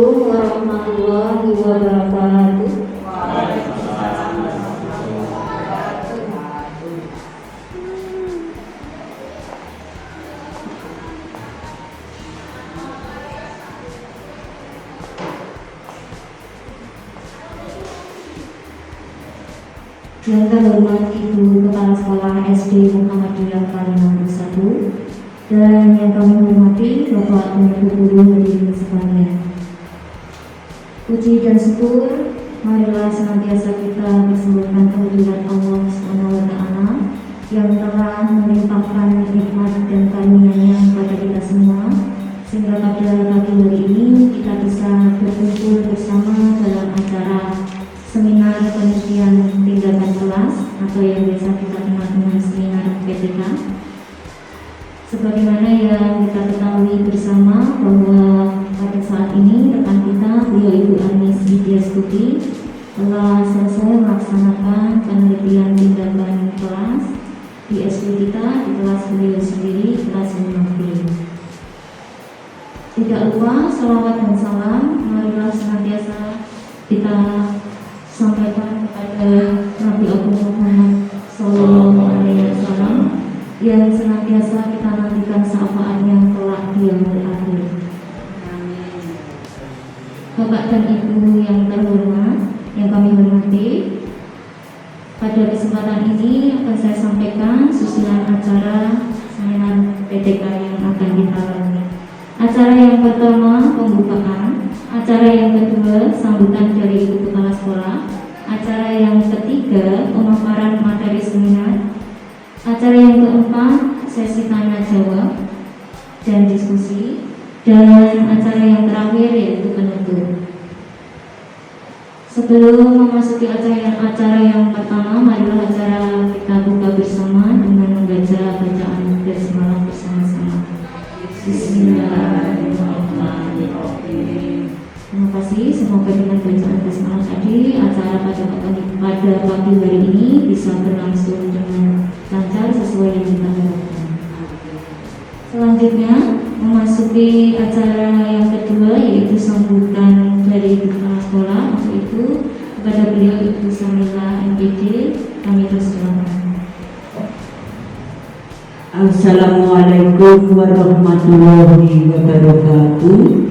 Assalamualaikum warahmatullahi wabarakatuh. Yang terhormat Ibu Kepala Sekolah SD Muhammadiyah Kalimantan 1 dan yang kami hormati Bapak dan Ibu guru hadirin sekalian. Puji dan syukur marilah senantiasa kita persembahkan kehadirat Allah SWT yang telah melimpahkan nikmat dan karunia-Nya kepada kita semua, sehingga pada pagi hari ini kita bisa berkumpul bersama dalam acara seminar penelitian tindakan kelas atau yang biasa kita kenal dengan seminar PTK. Sebagaimana yang kita ketahui bersama bahwa pada saat ini rekan kita beliau Ibu Anis Widyastuti telah selesai melaksanakan penelitian tindakan kelas di SD kita, di kelas beliau sendiri, kelas 5B. Tidak lupa salawat dan salam marilah senantiasa kita sampaikan kepada Nabi Agung Muhammad Sallallahu Alaihi Wasallam yang senantiasa kita nantikan syafaatnya kelak di yaumul akhir. Bapak dan Ibu yang terhormat, yang kami hormati, pada kesempatan ini akan saya sampaikan susunan acara seminar PTK yang akan kita lalui. Acara yang pertama pembukaan, acara yang kedua sambutan dari Ibu Kepala Sekolah, acara yang ketiga pemaparan materi seminar, acara yang keempat sesi tanya jawab dan diskusi, dan acara yang terakhir yaitu penutup. Sebelum memasuki acara yang pertama, marilah acara kita buka bersama dengan membaca bacaan basmalah bersama-sama. Bismillahirrahmanirrahim. Terima kasih. Semoga dengan bacaan basmalah tadi acara pada pagi hari ini bisa berlangsung dengan lancar sesuai yang kita harapkan. Selanjutnya memasuki acara yang kedua yaitu sambutan dari kepala sekolah. Untuk itu kepada beliau Ibu Samila MPD kami persilakan. Assalamualaikum warahmatullahi wabarakatuh.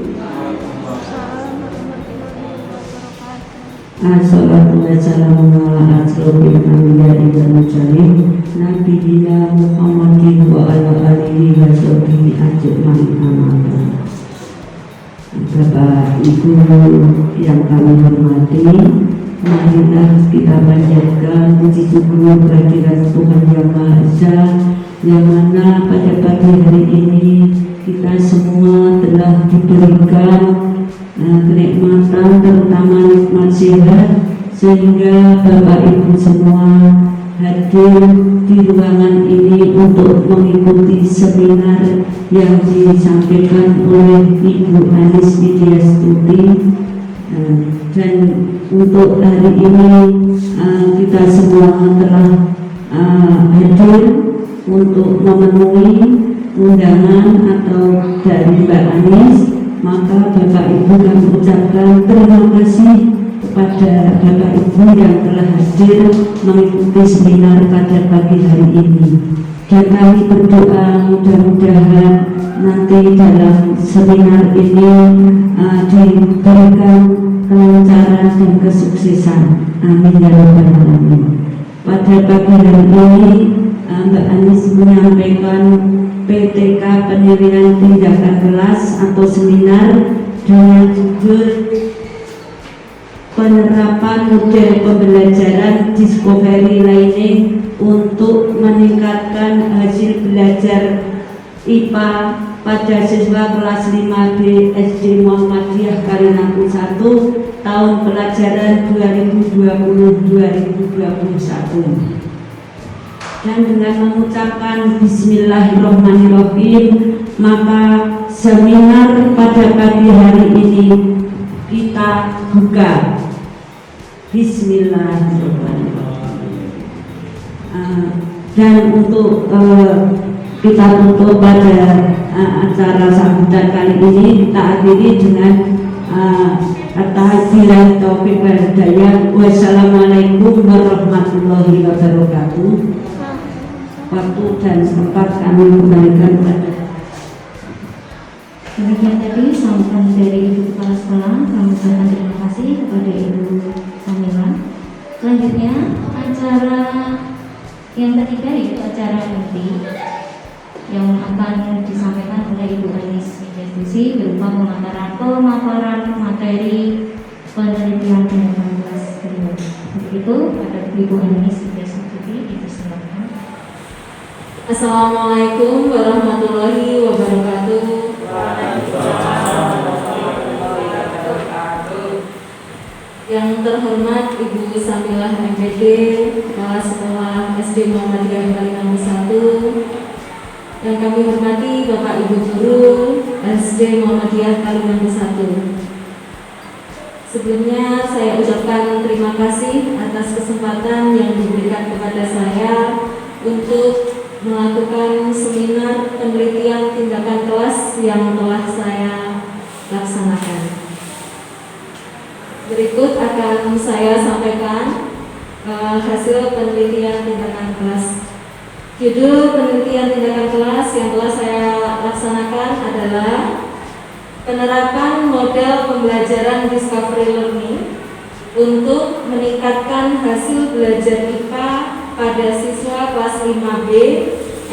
Assalatu wassalamu ala asrofil anbiya'i wal mursalin nabiyina Muhammadin wa ala alihi wa sahbihi ajmain. Amin. Bapak Ibu yang kami hormati, marilah kita panjatkan puji syukur kehadirat Tuhan Yang Maha Esa, yang mana pada pagi hari ini kita semua telah diberikan kenikmatan, terutama nikmat sehat, sehingga Bapak Ibu semua hadir di ruangan ini untuk mengikuti seminar yang disampaikan oleh Ibu Anis Widyastuti. Dan untuk hari ini kita semua telah hadir untuk memenuhi undangan atau dari Mbak Anis. Maka Bapak Ibu kami ucapkan terima kasih kepada Bapak Ibu yang telah hadir mengikuti seminar pada pagi hari ini. Dan kami berdoa mudah-mudahan nanti dalam seminar ini diberikan kelancaran dan kesuksesan. Amin ya rabbal alamin. Pada pagi hari ini Mbak Anis menyampaikan PTK penilaian tindakan kelas atau seminar dengan judul penerapan model pembelajaran discovery learning untuk meningkatkan hasil belajar IPA pada siswa kelas 5B SD Muhammadiyah Kalimantan 1 tahun pelajaran 2020-2021. Dan dengan mengucapkan Bismillahirrahmanirrahim, maka seminar pada pagi hari ini kita buka. Bismillahirrahmanirrahim. Dan untuk kita tutup pada acara sambutan kali ini, kita akhiri dengan Billahi taufiq wal hidayah. Wassalamualaikum warahmatullahi wabarakatuh. Waktu dan tempat kami kembalikan kepada. Demikian tadi sambutan dari Ibu Kepala Sekolah. Kami ucapkan terima kasih kepada Ibu Kamila. Selanjutnya acara yang ketiga yaitu acara inti yang akan disampaikan oleh Ibu Anis Wijastuti berupa pemaparan materi penelitian tindakan kelas kedua. Untuk itu pada Ibu Anis Wijastuti dipersilakan. Assalamualaikum warahmatullahi wabarakatuh. Yang terhormat Ibu Samilah MPD, Kepala Sekolah SD Muhammadiyah Kalimantan 1. Yang kami hormati Bapak Ibu Guru SD Muhammadiyah Kalimantan 1. Sebelumnya saya ucapkan terima kasih atas kesempatan yang diberikan kepada saya untuk melakukan seminar penelitian tindakan kelas yang telah saya laksanakan. Berikut akan saya sampaikan hasil penelitian tindakan kelas. Judul penelitian tindakan kelas yang telah saya laksanakan adalah penerapan model pembelajaran discovery learning untuk meningkatkan hasil belajar IPA pada siswa kelas 5B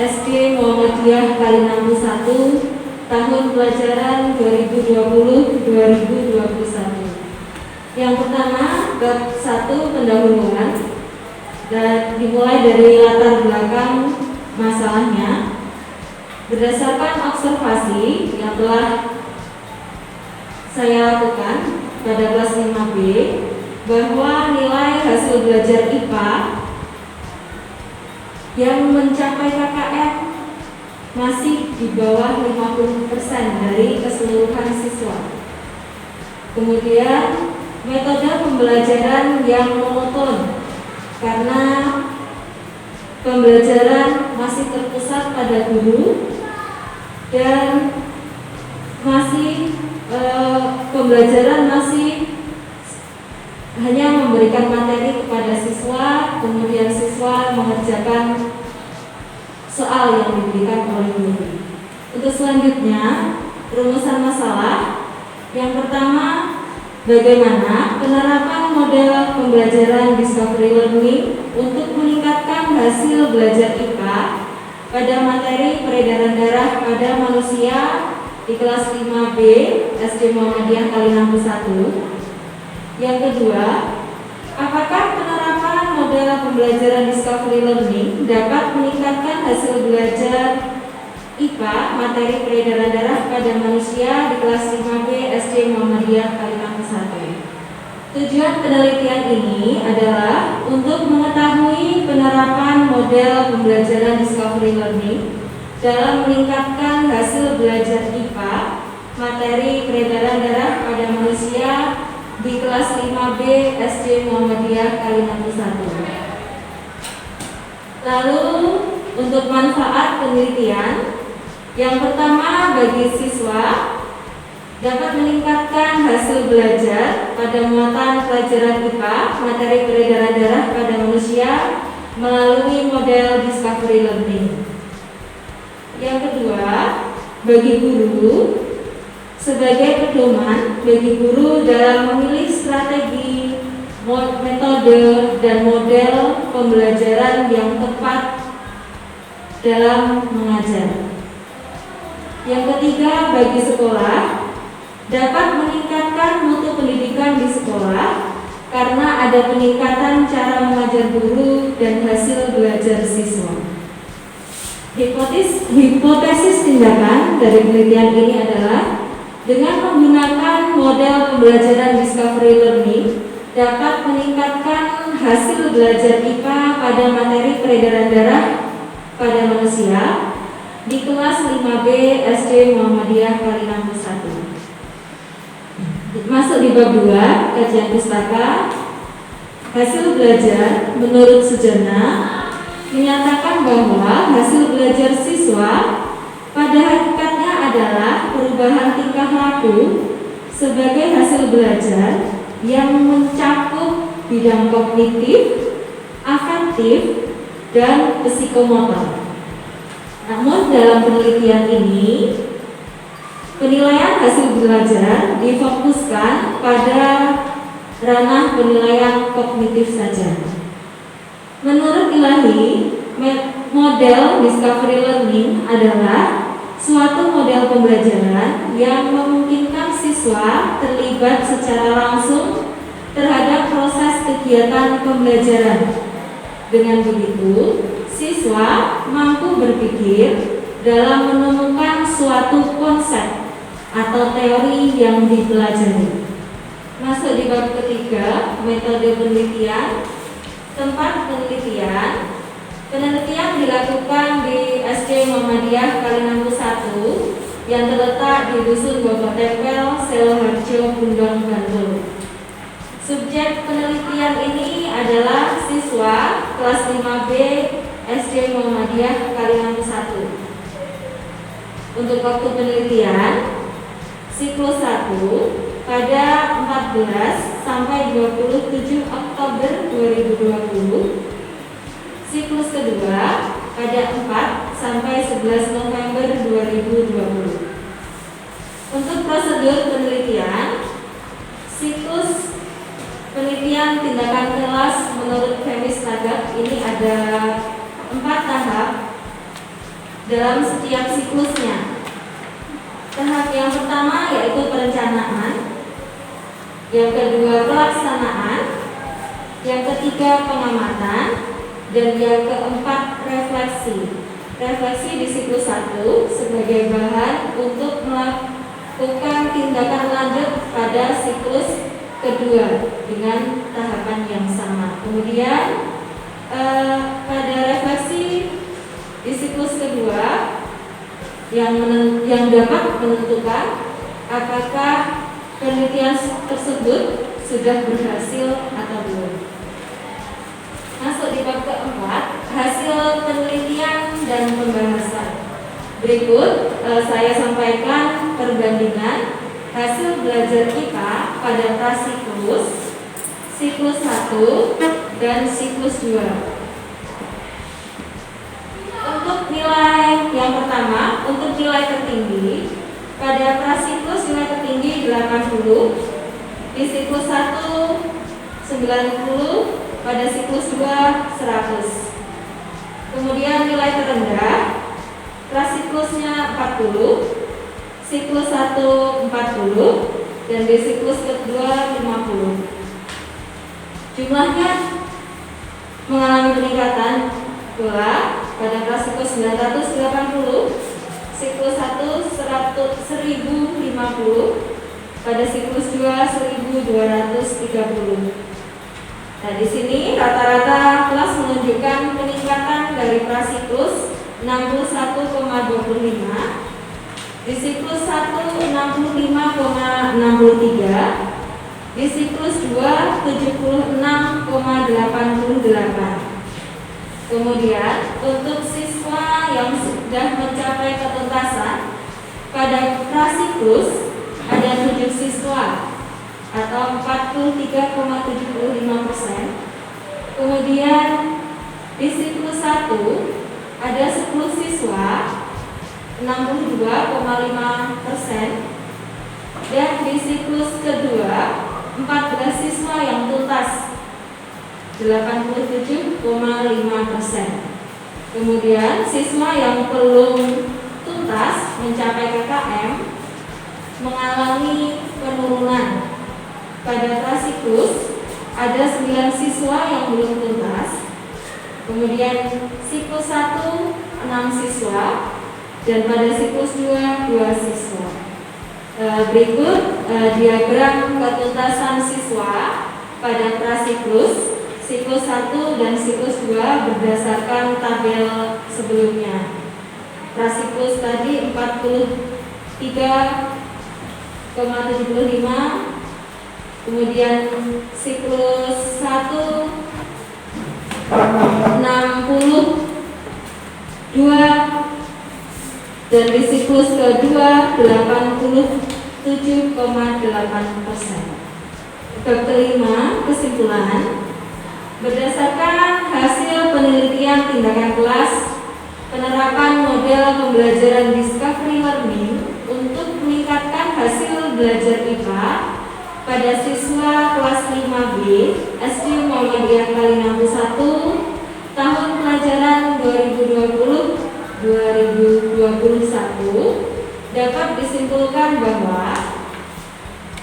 SD Muhammadiyah Kalimantan 1 tahun pelajaran 2020-2021. Yang pertama, bab 1 pendahuluan, dan dimulai dari latar belakang masalahnya. Berdasarkan observasi yang telah saya lakukan pada kelas 5B, bahwa nilai hasil belajar IPA yang mencapai KKM masih di bawah 50% dari keseluruhan siswa. Kemudian metode pembelajaran yang monoton karena pembelajaran masih terpusat pada guru dan pembelajaran masih hanya memberikan materi kepada siswa, kemudian siswa mengerjakan soal yang diberikan oleh guru. Untuk selanjutnya, rumusan masalah. Yang pertama, bagaimana penerapan model pembelajaran discovery learning untuk meningkatkan hasil belajar IPA pada materi peredaran darah pada manusia di kelas 5B SD Muhammadiyah Kalimantan 1. Yang kedua, apakah penerapan model pembelajaran discovery learning dapat meningkatkan hasil belajar IPA materi peredaran darah pada manusia di kelas 5B SD Muhammadiyah Kalimantan 1. Tujuan penelitian ini adalah untuk mengetahui penerapan model pembelajaran discovery learning dalam meningkatkan hasil belajar IPA materi peredaran darah pada manusia di kelas 5B SD Muhammadiyah Kalimantan 1. Lalu untuk manfaat penelitian, yang pertama bagi siswa dapat meningkatkan hasil belajar pada muatan pelajaran IPA materi peredaran darah pada manusia melalui model discovery learning. Yang kedua, bagi guru sebagai pedoman bagi guru dalam memilih strategi, metode, dan model pembelajaran yang tepat dalam mengajar. Yang ketiga, bagi sekolah dapat meningkatkan mutu pendidikan di sekolah karena ada peningkatan cara mengajar guru dan hasil belajar siswa. Hipotesis tindakan dari penelitian ini adalah dengan menggunakan model pembelajaran discovery learning dapat meningkatkan hasil belajar IPA pada materi peredaran darah pada manusia di kelas 5B SD Muhammadiyah Kalimantan 1. Masuk di bab 2, kajian pustaka. Hasil belajar menurut Sujana menyatakan bahwa hasil belajar siswa pada hakikatnya adalah perubahan tingkah laku sebagai hasil belajar yang mencakup bidang kognitif, afektif, dan psikomotor. Namun dalam penelitian ini, penilaian hasil belajar difokuskan pada ranah penilaian kognitif saja. Menurut Ilahi, model discovery learning adalah suatu model pembelajaran yang memungkinkan siswa terlibat secara langsung terhadap proses kegiatan pembelajaran. Dengan begitu, siswa mampu berpikir dalam menemukan suatu konsep atau teori yang dipelajari. Masuk di bab ketiga, metode penelitian. Tempat penelitian. Penelitian dilakukan di SD Muhammadiyah Kalinangku 1 yang terletak di Dusun Bogor Tempel, Seloharjo, Bundong, Bantul. Subjek penelitian ini adalah siswa kelas 5B SD Muhammadiyah Kalinangku 1. Untuk waktu penelitian, siklus 1 pada 14 sampai 27 Oktober 2020. Siklus kedua pada 4 sampai 11 November 2020. Untuk prosedur penelitian, siklus penelitian tindakan kelas menurut Femis Tagak ini ada 4 tahap dalam setiap siklusnya. Tahap yang pertama yaitu perencanaan, yang kedua pelaksanaan, yang ketiga pengamatan, dan yang keempat refleksi. Refleksi di siklus 1 sebagai bahan untuk melakukan tindakan lanjut pada siklus kedua dengan tahapan yang sama. Kemudian pada refleksi di siklus kedua yang dapat menentukan apakah penelitian tersebut sudah berhasil atau belum. Masuk di bab keempat, hasil penelitian dan pembahasan. Berikut saya sampaikan perbandingan hasil belajar IPA pada prasiklus, siklus 1 dan siklus 2. Untuk nilai yang pertama, untuk nilai tertinggi pada prasiklus nilai tertinggi 80, di siklus 1 90, pada siklus 2 100. Kemudian nilai terendah prasiklusnya 40, siklus 1 40, dan di siklus kedua 50. Jumlahnya mengalami peningkatan pula pada prasiklus 980, siklus 1 1050, pada siklus 2 1230. Nah, di sini rata-rata kelas menunjukkan peningkatan dari prasiklus 61,25, di siklus 1 65,63, di siklus 2 76,88. Kemudian untuk siswa yang sudah mencapai ketuntasan pada prasiklus ada 7 siswa atau 43,75%. Kemudian di siklus 1 ada 10 siswa 62,5%, dan di siklus kedua 14 siswa yang tuntas 87,5%. Kemudian siswa yang belum tuntas mencapai KKM mengalami penurunan. Pada prasiklus ada 9 siswa yang belum tuntas. Kemudian siklus 1 6 siswa, dan pada siklus 2 2 siswa. Berikut diagram ketuntasan siswa pada prasiklus siklus 1 dan siklus 2 berdasarkan tabel sebelumnya. Prasiklus tadi 43,75, kemudian siklus 1 62, dan di siklus kedua 80,75. 7,8%. Bab kelima, kesimpulan. Berdasarkan hasil penelitian tindakan kelas, penerapan model pembelajaran discovery learning untuk meningkatkan hasil belajar IPA pada siswa kelas 5B SD Muhammadiyah Kalimantan 1 tahun pelajaran 2020-2021 dapat disimpulkan bahwa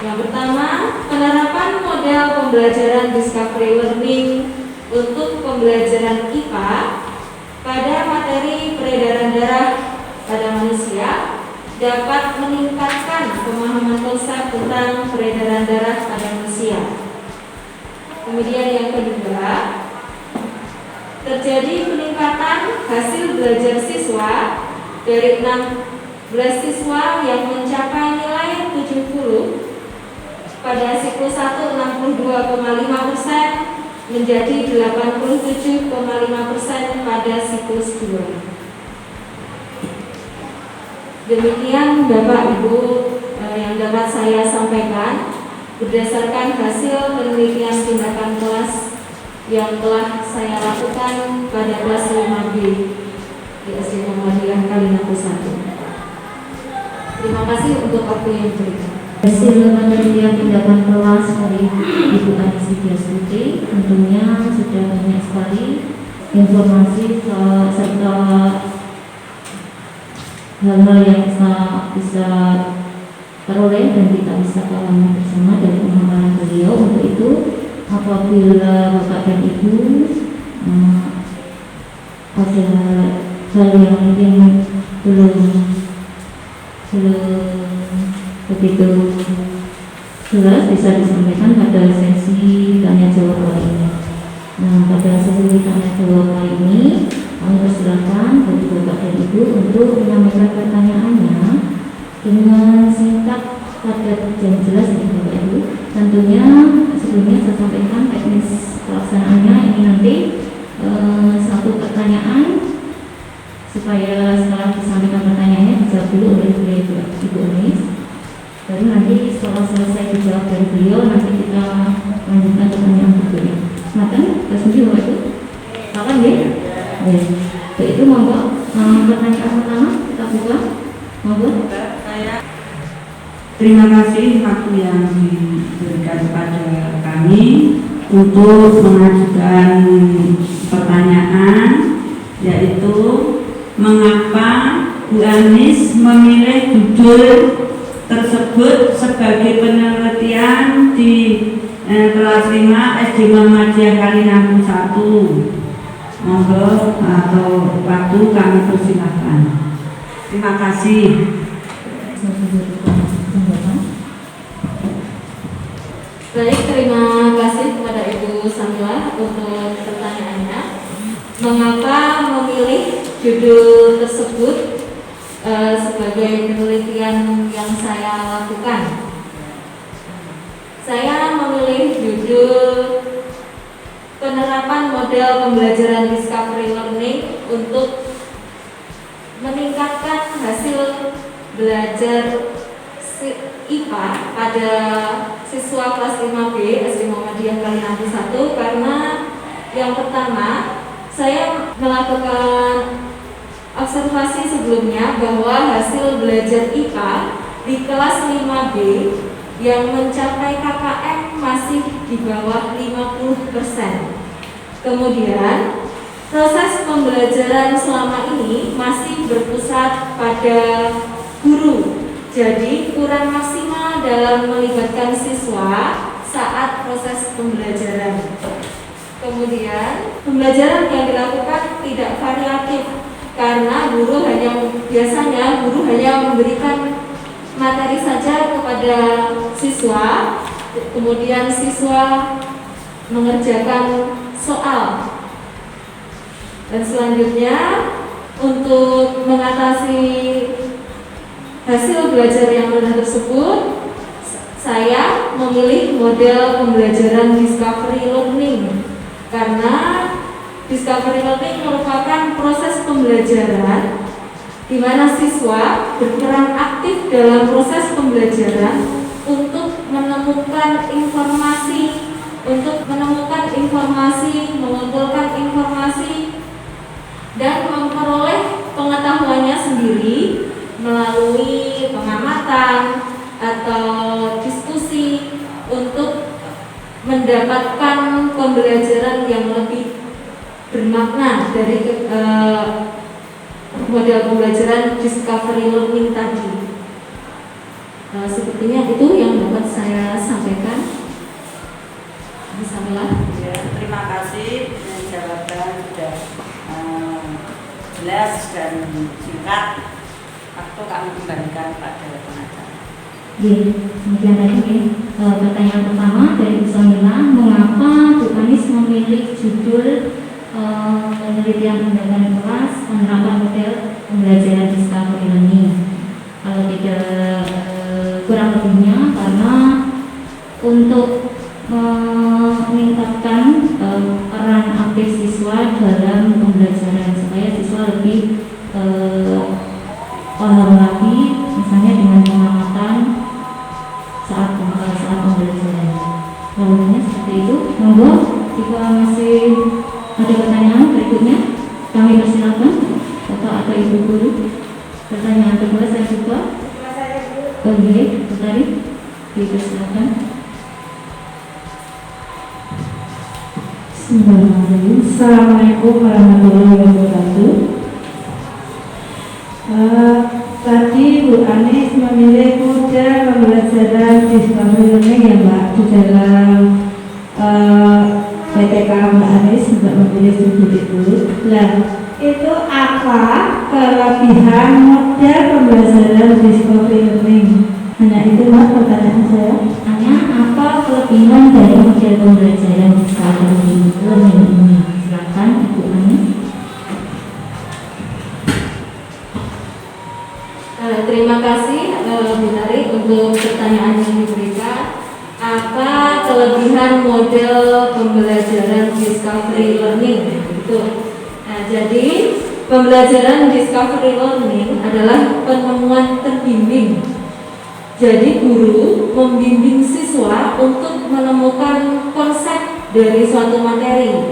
yang pertama, penerapan model pembelajaran discovery learning untuk pembelajaran IPA pada materi peredaran darah pada manusia dapat meningkatkan pemahaman konsep tentang peredaran darah pada manusia. Kemudian yang kedua, terjadi peningkatan hasil belajar siswa dari 16 siswa yang mencapai nilai 70 pada siklus 1 62,5% menjadi 87,5% pada siklus 2. Demikian Bapak Ibu yang dapat saya sampaikan berdasarkan hasil penelitian tindakan kelas yang telah saya lakukan pada kelas 5B di SD Muhammadiyah Kalimantan 1. Terima kasih untuk waktu yang diberikan. Hasil penelitian tindakan kelas dari Ibu Anisi Putri tentunya sudah banyak sekali informasi serta hal-hal yang bisa teroleh dan kita bisa pahami bersama dari pemahaman beliau. Untuk itu, apabila Bapak dan Ibu ada hal yang mungkin belum begitu jelas, bisa disampaikan pada sesi tanya jawab kali ini. Nah, pada sesi tanya jawab kali ini, kami persilakan bagi Bapak dan Ibu untuk menyampaikan pertanyaannya dengan singkat, padat, dan jelas ya Bapak Ibu. Tentunya sebelumnya saya sampaikan teknis pelaksanaannya ini nanti satu pertanyaan supaya setelah disampaikan pertanyaannya dijawab dulu oleh Ibu Anis. Baru nanti setelah selesai dijawab dari beliau, nanti kita lanjutkan pertanyaan berikutnya. Makan? Kasih Bapak Ibu? Makan ya? Ya. Baik, itu monggo. Pertanyaan pertama kita buka. Monggo. Terima kasih waktu yang diberikan kepada kami untuk mengajukan pertanyaan, yaitu mengapa Bu Anis memilih judul tersebut sebagai penelitian di kelas 5 SD Muhammadiyah Kalimantan 1. Monggo atau waktu kami persilahkan. Terima kasih. Baik, terima kasih kepada Ibu Samila untuk pertanyaannya. Mengapa memilih judul tersebut sebagai penelitian yang saya lakukan? Saya memilih judul penerapan model pembelajaran discovery learning untuk meningkatkan hasil belajar IPA pada siswa kelas 5B SD Muhammadiyah Kalimantan 1 karena yang pertama, saya melakukan observasi sebelumnya bahwa hasil belajar IPA di kelas 5B yang mencapai KKM masih di bawah 50%. Kemudian proses pembelajaran selama ini masih berpusat pada guru, jadi kurang maksimal dalam melibatkan siswa saat proses pembelajaran. Kemudian pembelajaran yang dilakukan tidak variatif karena biasanya guru hanya memberikan materi saja kepada siswa, kemudian siswa mengerjakan soal. Dan selanjutnya untuk mengatasi hasil belajar yang rendah tersebut, saya memilih model pembelajaran discovery learning karena discovery learning merupakan proses pembelajaran di mana siswa berperan aktif dalam proses pembelajaran untuk menemukan informasi, mengumpulkan informasi, dan memperoleh pengetahuannya sendiri melalui pengamatan atau diskusi untuk mendapatkan pembelajaran yang lebih bermakna dari model pembelajaran discovery learning tadi. Sepertinya itu yang dapat saya sampaikan. Bismillah. Ya, terima kasih jawaban sudah jelas dan singkat. Waktu kami kembalikan pada pengacara. Kemudian tadi pertanyaan pertama dari Bu Samila, mengapa Bu Anis memilih judul penelitian pendampingan kelas penerapan model pembelajaran discovery learning? Kalau tidak kurang lebihnya karena untuk meningkatkan peran aktif siswa dalam pembelajaran supaya siswa lebih paham lagi, misalnya dengan pengamatan saat pembelajaran. Lalunya seperti itu. Monggo, jika masih ada pertanyaan berikutnya, kami persilakan Bapak atau Ibu Guru. Pertanyaan kedua saya buka. Oke, Putari, dipersilakan. Assalamualaikum warahmatullahi wabarakatuh. Tadi Bu Anis memilih model pembelajaran discovery learning ya Mbak di dalam PTK Mbak Anis untuk memilih studi itu. Nah, itu apa kelebihan model pembelajaran discovery learning? Hanya itu Mbak pertanyaan saya. Hanya apa kelebihan dari model pembelajaran discovery learning ini? Silakan Ibu Anis. Terima kasih Bu Tari untuk pertanyaan yang diberikan. Apa kelebihan model pembelajaran discovery learning? Itu. Nah, jadi pembelajaran discovery learning adalah penemuan terbimbing. Jadi guru membimbing siswa untuk menemukan konsep dari suatu materi.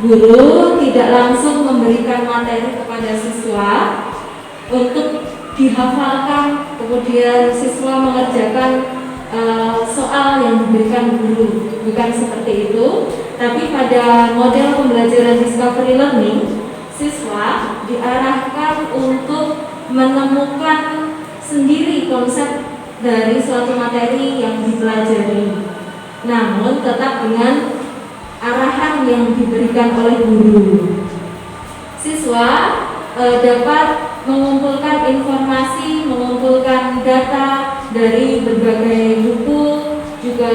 Guru tidak langsung memberikan materi kepada siswa untuk dihafalkan, kemudian siswa mengerjakan soal yang diberikan guru, bukan seperti itu. Tapi pada model pembelajaran discovery learning, siswa diarahkan untuk menemukan sendiri konsep dari suatu materi yang dipelajari, namun tetap dengan arahan yang diberikan oleh guru. Siswa dapat mengumpulkan informasi, mengumpulkan data dari berbagai buku, juga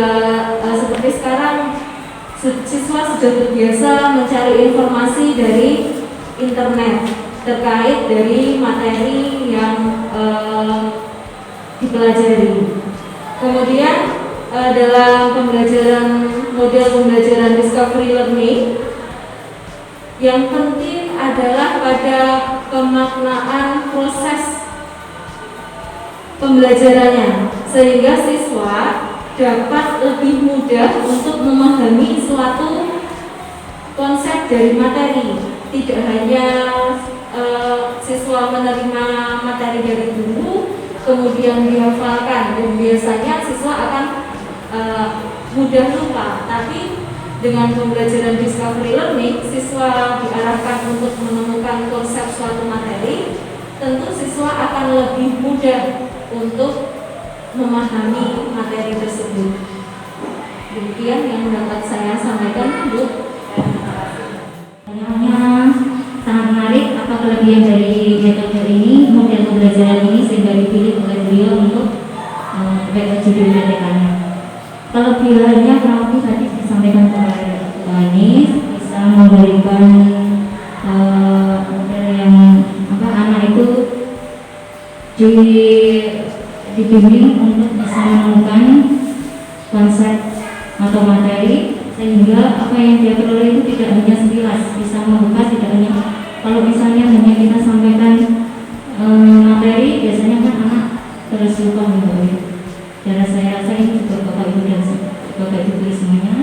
seperti sekarang siswa sudah terbiasa mencari informasi dari internet terkait dari materi yang dipelajari. Kemudian dalam model pembelajaran discovery learning, yang penting adalah pada pemaknaan proses pembelajarannya, sehingga siswa dapat lebih mudah untuk memahami suatu konsep dari materi. Tidak hanya siswa menerima materi dari guru kemudian dihafalkan, dan biasanya siswa akan mudah lupa. Tapi dengan pembelajaran discovery learning, siswa diarahkan untuk menemukan konsep suatu materi, tentu siswa akan lebih mudah untuk memahami materi tersebut. Demikian yang dapat saya sampaikan, Bu. Pertanyaannya sangat menarik. Apa kelebihan dari metode ini, model pembelajaran ini, sehingga dipilih oleh beliau untuk judul PTK-nya? Kelebihannya kurang lebih tadi disampaikan oleh Bu Anis, bisa memberikan model yang anak itu dibimbing untuk bisa menemukan konsep atau materi, sehingga apa yang dia peroleh itu tidak hanya sekilas, bisa membuka, tidak hanya kalau misalnya hanya kita sampaikan materi, biasanya kan anak terus lupa membawa. Dan saya rasa ini juga Bapak Ibu dan Bapak Ibu semuanya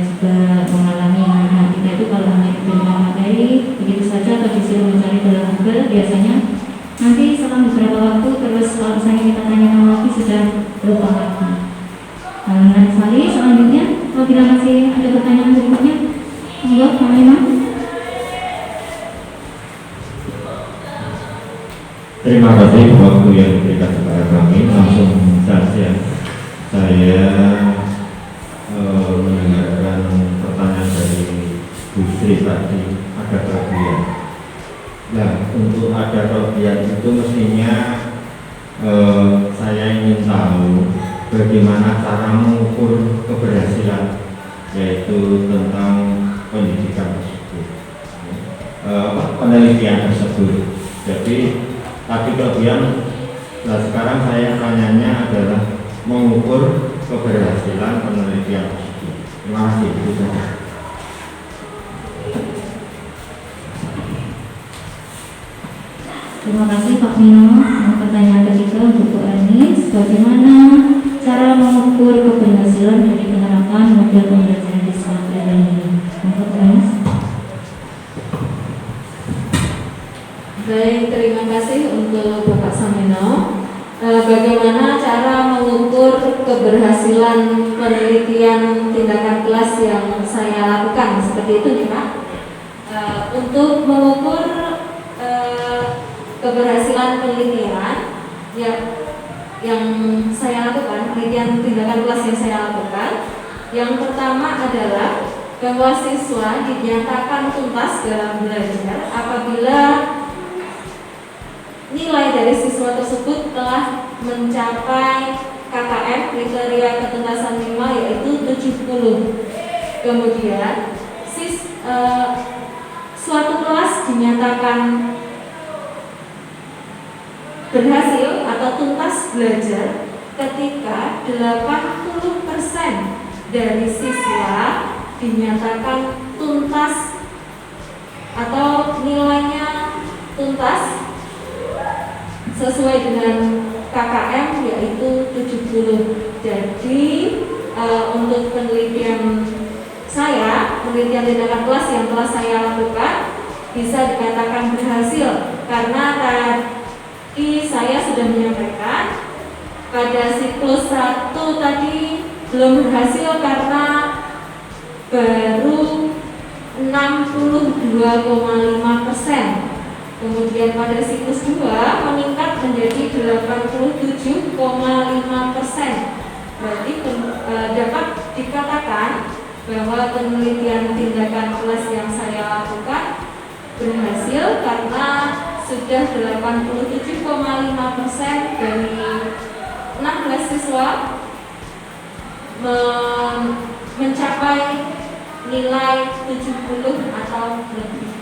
juga mengalami anak kita itu kalau hanya diberikan materi begitu saja atau disuruh mencari dalam Google, biasanya nanti setelah beberapa waktu terus kalau misalnya kita tanyakan lagi sudah lupa lagi. Menarik sekali. Selanjutnya, apabila masih ada pertanyaan berikutnya, monggo Pak Imam. Terima kasih waktu yang diberikan kepada kami. Langsung saja saya mendengarkan pertanyaan dari Bu Sri tadi, ada kelebihan. Nah, untuk ada kelebihan itu mestinya saya ingin tahu bagaimana cara mengukur keberhasilan, yaitu tentang pendidikan tersebut, penelitian tersebut. Jadi tadi kelebihan, nah sekarang saya tanyanya adalah mengukur keberhasilan penelitian tersebut. Terima kasih. Itu saja. Terima kasih Pak Mino. Pertanyaan ketiga untuk Bu Ernest, bagaimana cara mengukur keberhasilan dari penerapan model pembelajaran Discovery ini? Untuk Bu Ernest. Baik, terima kasih untuk Bapak Samino. Bagaimana cara mengukur keberhasilan penelitian tindakan kelas yang saya lakukan? Seperti itu nih Pak. Untuk mengukur keberhasilan penelitian yang saya lakukan, penelitian tindakan kelas yang saya lakukan, yang pertama adalah bahwa siswa dinyatakan tuntas dalam belajar apabila nilai dari siswa tersebut telah mencapai KKM, kriteria ketuntasan minimal, yaitu 70. Kemudian suatu kelas dinyatakan berhasil atau tuntas belajar ketika 80% dari siswa dinyatakan tuntas atau nilainya tuntas sesuai dengan KKM, yaitu 70. Jadi untuk penelitian saya, penelitian tindakan kelas yang telah saya lakukan bisa dikatakan berhasil karena tadi saya sudah menyampaikan pada siklus 1 tadi belum berhasil karena baru 62,5%. Kemudian pada siklus 2 meningkat menjadi 87,5%. Berarti dapat dikatakan bahwa penelitian tindakan kelas yang saya lakukan berhasil karena sudah 87,5% dari 16 siswa mencapai nilai 70 atau lebih.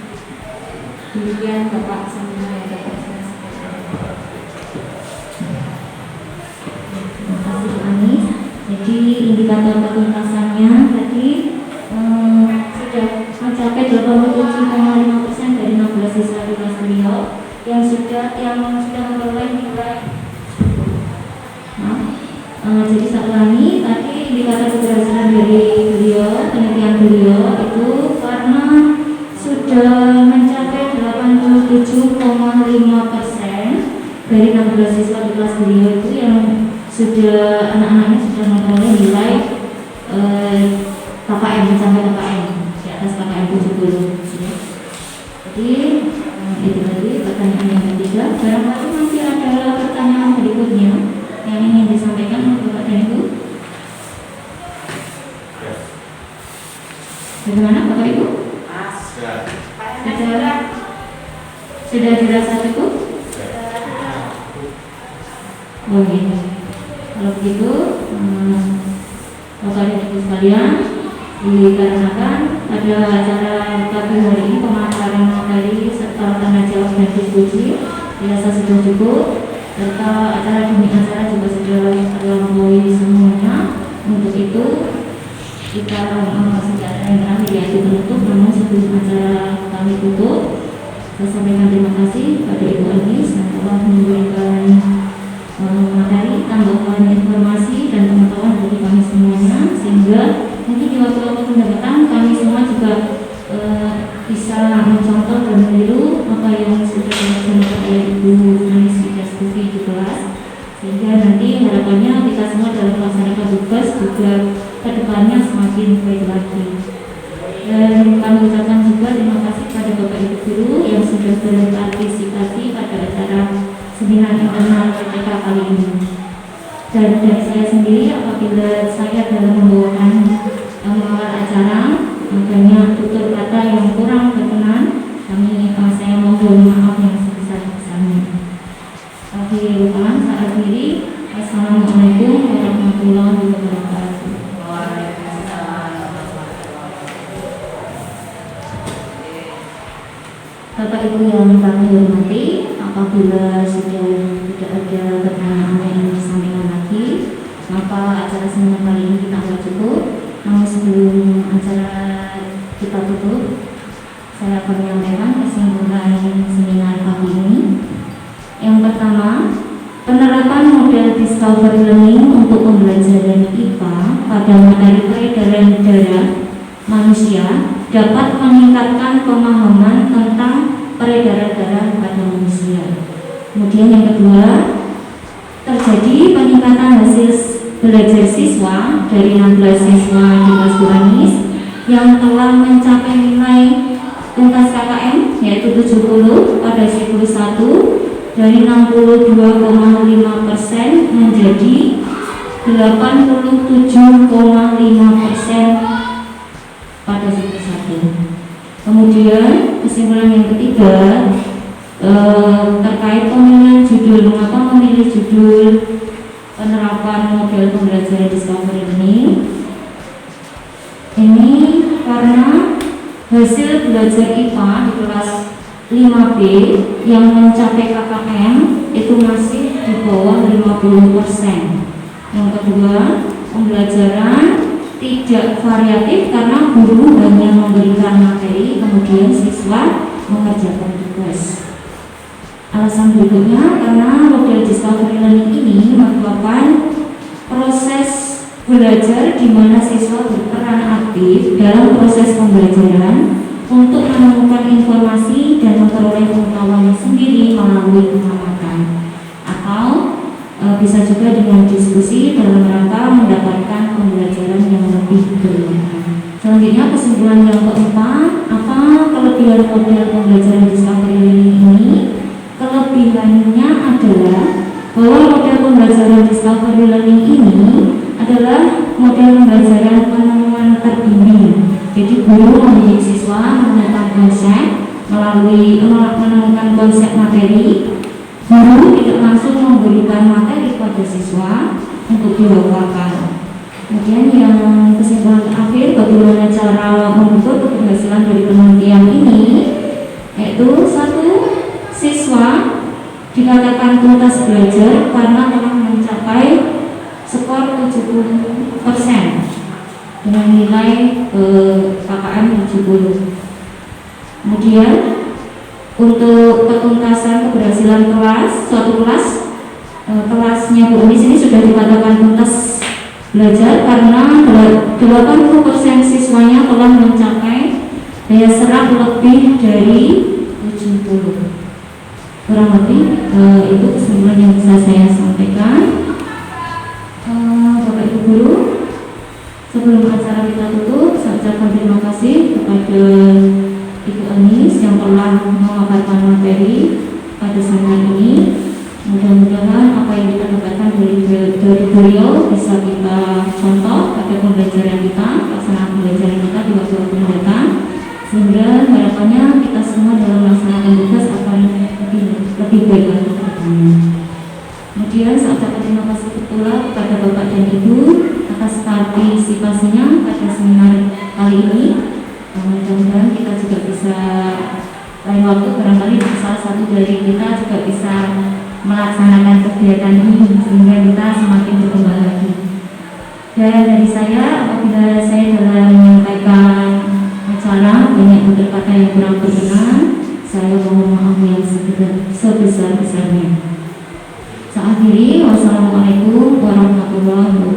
Demikian Bapak Samino yang dapat saya sampaikan. Terima kasih Bu Anis. Jadi indikator ketuntasannya tadi sudah mencapai 87,5% dari 16 siswa di kelas beliau yang sudah memperoleh nilai. Jadi satu lagi tadi indikator keberhasilan dari beliau, penelitian beliau itu karena sudah mencapai 87,5% dari 16 siswa di kelas beliau itu yang sudah anak-anaknya sudah memperoleh nilai KKM, mencapai KKM di atas KKM 70. Jadi itu tadi pertanyaan yang ketiga. Barangkali masih ada pertanyaan berikutnya yang ingin disampaikan oleh Bapak dan Ibu. Bagaimana Bapak Ibu? Sudah dirasa cukup? Oh gitu. Kalau begitu, Bapak dan Ibu sekalian, dikarenakan pada acara pagi hari ini pemaparan materi serta tanya jawab dan diskusi dirasa sudah cukup, serta acara demi acara juga sudah terlampaui semuanya. Untuk itu kita masih ada yang terakhir yaitu penutup, namun sebelum acara kami tutup, saya sampaikan terima kasih pada Ibu Anis yang telah memberikan sehingga nanti harapannya kita semua dalam melaksanakan tugas juga kedepannya semakin baik lagi. Dan kami ucapkan juga terima kasih kepada Bapak Ibu Guru yang sudah berpartisipasi pada acara seminar internal PTK kali ini. Dan dari saya sendiri, apabila saya dalam membawakan mengawal acara banyak tutur kata yang kurang berkenan, saya mohon maaf yang sebesar-besarnya. Akhir kalam saya akhiri. Assalamualaikum warahmatullahi wabarakatuh. Bapak Ibu yang kami hormati, apabila sudah tidak ada pertanyaan yang ingin disampaikan lagi, maka acara seminar kali ini kita akan cukup. Namun sebelum acara kita tutup, saya akan menyampaikan kesimpulan seminar kali ini. Yang pertama, penerapan model discovery learning untuk pembelajaran IPA pada materi peredaran darah manusia dapat meningkatkan pemahaman tentang peredaran darah pada manusia. Kemudian yang kedua, terjadi peningkatan hasil belajar siswa dari 16 siswa di kelas Quranis yang telah mencapai nilai tuntas KKM yaitu 70 pada siklus 1 dari 62,5% menjadi 87,5% pada siklus 1. Kemudian kesimpulan yang ketiga terkait pemilihan judul. Mengapa memilih judul penerapan model pembelajaran discovery learning? Ini karena hasil belajar IPA di kelas 5B yang mencapai KKM itu masih di bawah 50%. Yang kedua, pembelajaran tidak variatif karena guru hanya memberikan materi, kemudian siswa mengerjakan tugas. Alasan berikutnya, karena model discovery learning ini merupakan proses belajar di mana siswa berperan aktif dalam proses pembelajaran untuk menemukan informasi dan memperoleh pengetahuan sendiri melalui pengamatan, atau bisa juga dengan diskusi dalam rangka mendapatkan pembelajaran yang lebih bermanfaat. Selanjutnya kesimpulan yang keempat, apa kelebihan model pembelajaran discovery learning ini? Kelebihannya adalah bahwa model pembelajaran discovery learning ini adalah model pembelajaran penemuan terbimbing. Jadi guru mendidik siswa menemukan konsep melalui menemukan konsep materi. Guru tidak langsung memberikan materi pada siswa untuk dihafalkan. Kemudian yang kesimpulan terakhir, bagaimana cara mengukur keberhasilan dari penelitian ini, yaitu 1. Siswa dikatakan tuntas belajar karena telah mencapai skor 70% dengan nilai KKM 70. Kemudian untuk ketuntasan keberhasilan suatu kelas, kelasnya Bu Unis ini sudah dikatakan tuntas belajar karena 80% siswanya telah mencapai daya serap lebih dari 70. Kurang lebih itu kesimpulan yang bisa saya sampaikan. Bapak Ibu Guru, sebelum acara kita tutup, saya ucapkan terima kasih kepada Ibu Anis yang telah memaparkan materi pada seminar ini. Mudah-mudahan apa yang kita dapatkan dari beliau bisa kita contoh pada pembelajaran kita, pelaksanaan pembelajaran kita di waktu mendatang, sehingga harapannya kita semua dalam melaksanakan tugas akan lebih baik lagi ke depannya. Kemudian saya ucapkan terima kasih pula kepada Bapak dan Ibu atas partisipasinya pada seminar kali ini. Mudah-mudahan kita juga bisa lain waktu barangkali salah satu dari kita juga bisa melaksanakan kegiatan ini sehingga kita semakin berkembang lagi. Dan dari saya, apabila saya dalam menyampaikan acara banyak kata yang kurang berkenan, saya mohon maaf yang sebesar-besarnya. Saya akhiri, wassalamualaikum warahmatullahi wabarakatuh.